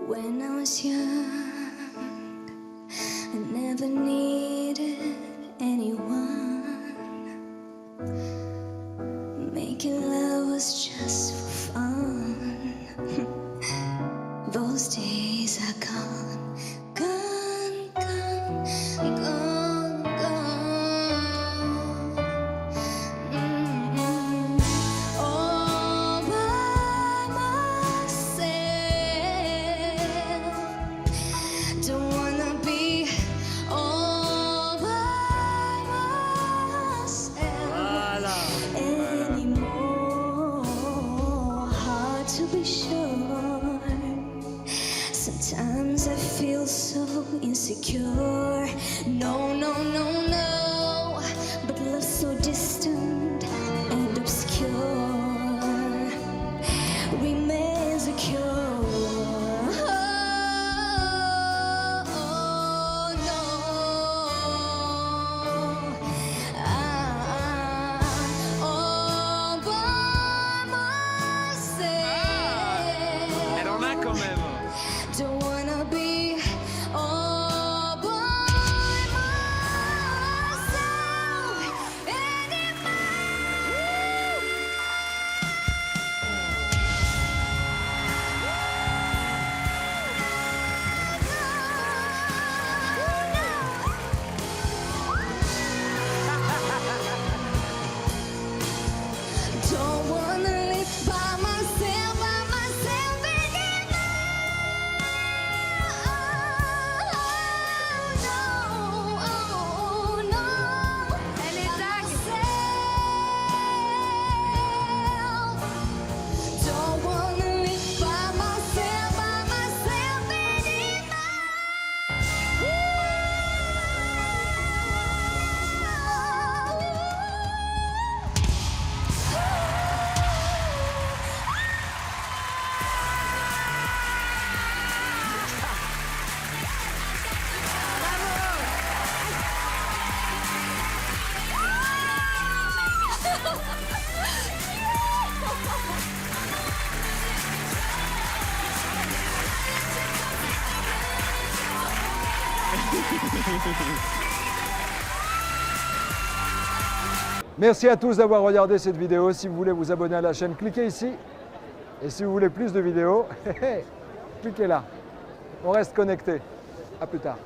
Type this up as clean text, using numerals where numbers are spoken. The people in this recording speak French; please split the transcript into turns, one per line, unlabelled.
When I was young, I never needed anyone. Making love was just for fun. Those days are gone, gone, gone, gone, gone. All by myself. Don't wanna be all by myself anymore. Hard to be sure. Sometimes I feel so insecure. No, no, no, no. But love's so distant and obscure. Remains a cure. Oh, no. All by myself.
Elle en a quand même.
Don't wanna be all by myself anymore. Don't wanna live by myself anymore.
Elle est dingue.
Don't wanna live by myself
Merci à tous d'avoir regardé cette vidéo. Si vous voulez vous abonner à la chaîne, cliquez ici. Et si vous voulez plus de vidéos, cliquez là. On reste connecté. À plus tard.